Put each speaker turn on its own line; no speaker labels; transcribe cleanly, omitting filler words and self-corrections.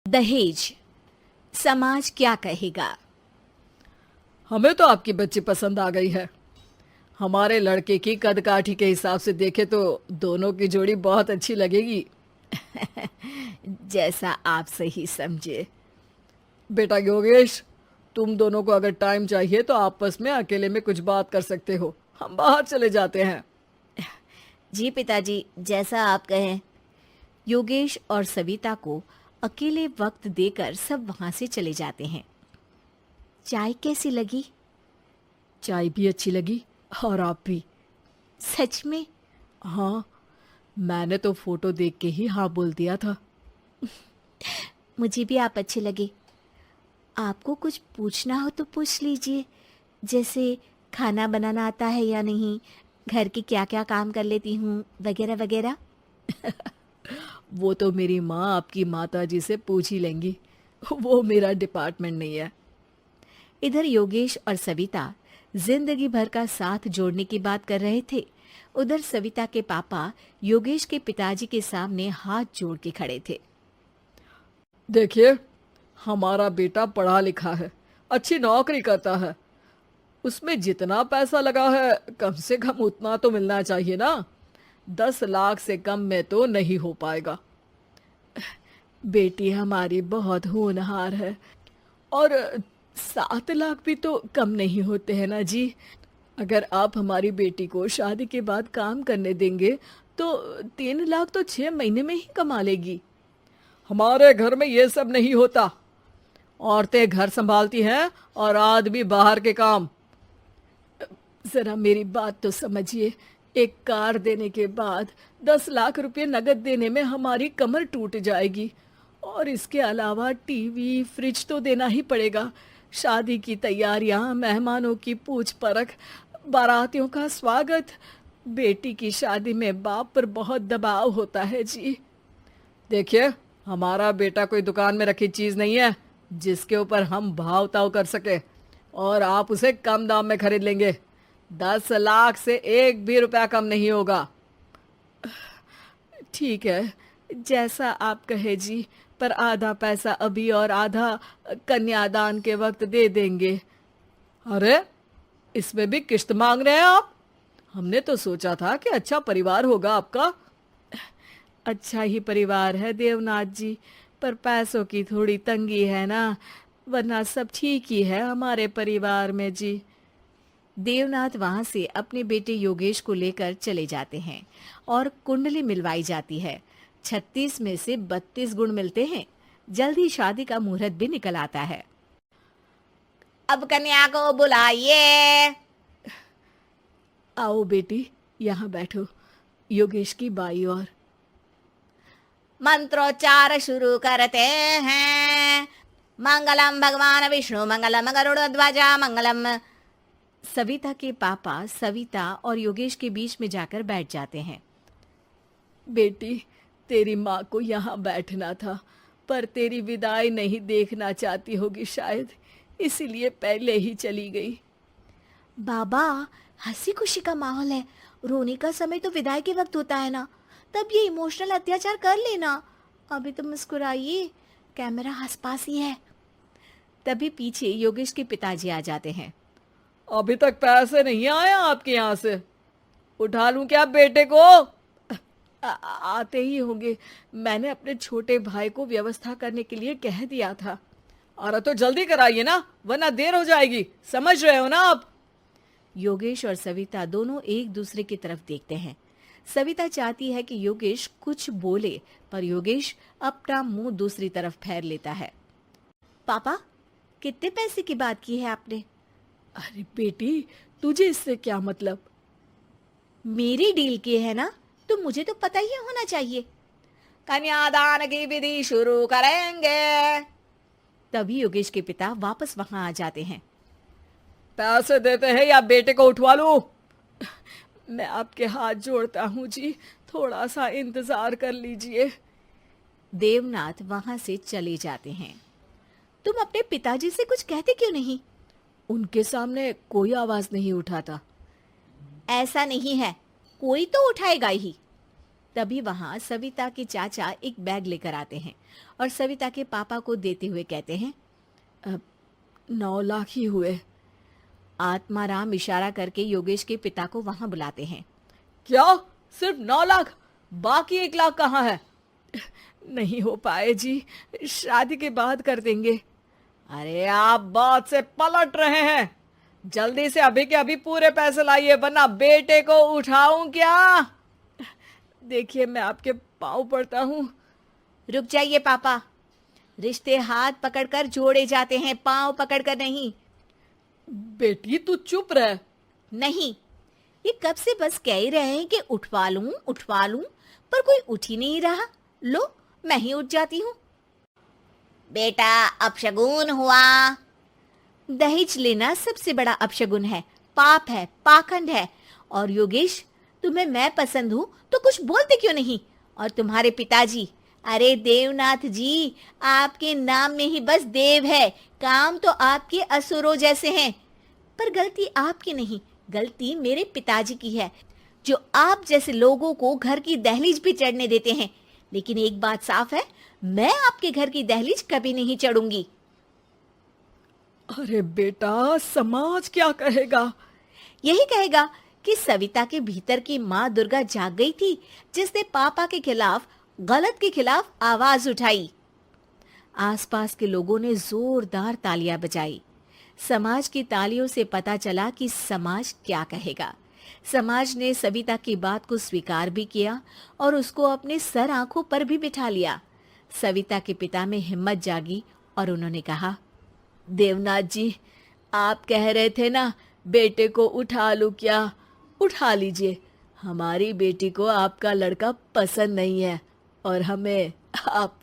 दहेज, समाज क्या कहेगा।
हमें तो आपकी बच्ची पसंद आ गई है। हमारे लड़के की कद काठी के हिसाब से देखे तो दोनों की जोड़ी बहुत अच्छी लगेगी।
जैसा आप सही समझे।
बेटा योगेश, तुम दोनों को अगर टाइम चाहिए तो आपस में अकेले में कुछ बात कर सकते हो। हम बाहर चले जाते हैं।
जी पिताजी, जैसा आप कहें। योगेश और सविता को अकेले वक्त देकर सब वहां से चले जाते हैं। चाय कैसी लगी?
चाय भी अच्छी लगी और आप भी।
सच में?
हाँ, मैंने तो फोटो देख के ही हाँ बोल दिया था।
मुझे भी आप अच्छे लगे। आपको कुछ पूछना हो तो पूछ लीजिए, जैसे खाना बनाना आता है या नहीं, घर के क्या क्या काम कर लेती हूँ, वगैरह वगैरह।
वो तो मेरी माँ आपकी माता जी से पूछ ही लेंगी। वो मेरा डिपार्टमेंट नहीं है।
इधर योगेश और सविता जिंदगी भर का साथ जोड़ने की बात कर रहे थे। उधर सविता के पापा योगेश के पिताजी के सामने हाथ जोड़ के खड़े थे।
देखिए, हमारा बेटा पढ़ा लिखा है, अच्छी नौकरी करता है। उसमें जितना पैसा लगा है कम से कम उतना तो मिलना चाहिए ना। 10 लाख से कम में तो नहीं हो पाएगा। बेटी हमारी बहुत होनहार है और 7 लाख भी तो कम नहीं होते हैं ना जी। अगर आप हमारी बेटी को शादी के बाद काम करने देंगे तो 3 लाख तो 6 महीने में ही कमा लेगी। हमारे घर में ये सब नहीं होता। औरतें घर संभालती हैं और आदमी बाहर के काम। जरा मेरी बात तो समझिए। एक कार देने के बाद 10 लाख रुपए नगद देने में हमारी कमर टूट जाएगी और इसके अलावा टीवी फ्रिज तो देना ही पड़ेगा। शादी की तैयारियां, मेहमानों की पूछ परख, बारातियों का स्वागत। बेटी की शादी में बाप पर बहुत दबाव होता है जी। देखिए, हमारा बेटा कोई दुकान में रखी चीज नहीं है जिसके ऊपर हम भाव ताव कर सके और आप उसे कम दाम में खरीद लेंगे। 10 लाख से एक भी रुपया कम नहीं होगा।
ठीक है, जैसा आप कहे जी, पर आधा पैसा अभी और आधा कन्यादान के वक्त दे देंगे।
अरे, इसमें भी किश्त मांग रहे हैं आप? हमने तो सोचा था कि अच्छा परिवार होगा आपका।
अच्छा ही परिवार है देवनाथ जी, पर पैसों की थोड़ी तंगी है ना, वरना सब ठीक ही है हमारे परिवार में जी। देवनाथ वहां से अपने बेटे योगेश को लेकर चले जाते हैं और कुंडली मिलवाई जाती है। 36 में से 32 गुण मिलते हैं। जल्द ही शादी का मुहूर्त भी निकल आता है। अब कन्या को बुलाइए।
आओ बेटी, यहाँ बैठो, योगेश की बाई और।
मंत्रोच्चार शुरू करते हैं। मंगलम भगवान विष्णु मंगलम गरुड़ध्वजा मंगलम। सविता के पापा सविता और योगेश के बीच में जाकर बैठ जाते हैं।
बेटी, तेरी माँ को यहाँ बैठना था, पर तेरी विदाई नहीं देखना चाहती होगी शायद, इसीलिए पहले ही चली गई।
बाबा, हंसी खुशी का माहौल है, रोने का समय तो विदाई के वक्त होता है ना, तब ये इमोशनल अत्याचार कर लेना। अभी तो मुस्कुराइए, कैमरा आसपास ही है। तभी पीछे योगेश के पिताजी आ जाते हैं।
अभी तक पैसे नहीं आए आपके यहाँ से? उठा लूं क्या बेटे को?
आते ही होंगे, मैंने अपने छोटे भाई को व्यवस्था करने के लिए कह दिया था।
अरे तो जल्दी कराइए ना, वरना देर हो जाएगी। समझ रहे हो ना आप?
योगेश और सविता दोनों एक दूसरे की तरफ देखते हैं। सविता चाहती है कि योगेश कुछ बोले, पर योगेश अपना मुंह दूसरी तरफ फेर लेता है। पापा, कितने पैसे की बात की है आपने?
अरे बेटी, तुझे इससे क्या मतलब?
मेरी डील की है ना, तो मुझे तो पता ही होना चाहिए। कन्यादान की विधि शुरू करेंगे। तभी योगेश के पिता वापस वहां आ जाते हैं।
पैसे देते हैं या बेटे को उठवा लूं? मैं आपके हाथ जोड़ता हूँ जी, थोड़ा सा इंतजार कर लीजिए।
देवनाथ वहां से चले जाते हैं। तुम अपने पिताजी से कुछ कहते क्यों नहीं?
उनके सामने कोई आवाज नहीं उठाता।
ऐसा नहीं है, कोई तो उठाएगा ही। तभी वहां सविता के चाचा एक बैग लेकर आते हैं और सविता के पापा को देते हुए कहते हैं,
9 लाख ही हुए।
आत्माराम इशारा करके योगेश के पिता को वहां बुलाते हैं।
क्या? सिर्फ 9 लाख? बाकी 1 लाख कहाँ है? नहीं हो पाए जी, शादी के बाद कर देंगे। अरे आप बात से पलट रहे हैं। जल्दी से अभी के अभी पूरे पैसे लाइए, वरना बेटे को उठाऊं क्या? देखिए मैं आपके पाँव पड़ता हूँ।
रुक जाइए पापा, रिश्ते हाथ पकड़कर जोड़े जाते हैं, पांव पकड़कर नहीं।
बेटी तू चुप रह।
नहीं, ये कब से बस कह ही रहे हैं कि उठवा लूं, पर कोई उठ ही नहीं रहा। लो, मैं ही उठ जाती हूँ। बेटा, अपशगुन हुआ। दहेज लेना सबसे बड़ा अपशगुन है, पाप है, पाखंड है। और योगेश, तुम्हें मैं पसंद हूँ तो कुछ बोलते क्यों नहीं? और तुम्हारे पिताजी, अरे देवनाथ जी, आपके नाम में ही बस देव है, काम तो आपके असुरों जैसे हैं। पर गलती आपकी नहीं, गलती मेरे पिताजी की है, जो आप जैसे लोगों को घर की दहलीज भी चढ़ने देते हैं। लेकिन एक बात साफ है, मैं आपके घर की दहलीज कभी नहीं चढ़ूंगी।
अरे बेटा, समाज क्या कहेगा?
यही कहेगा कि सविता के भीतर की माँ दुर्गा जाग गई थी, जिसने पापा के खिलाफ, गलत के खिलाफ आवाज उठाई। आसपास के लोगों ने जोरदार तालियां बजाई। समाज की तालियों से पता चला कि समाज क्या कहेगा। समाज ने सविता की बात को स्वीकार भी किया और उसको अपने सर आंखों पर भी बिठा लिया। सविता के पिता में हिम्मत जागी और उन्होंने कहा,
देवनाथ जी, आप कह रहे थे ना बेटे को उठा लूं क्या? उठा लीजिए। हमारी बेटी को आपका लड़का पसंद नहीं है और हमें आप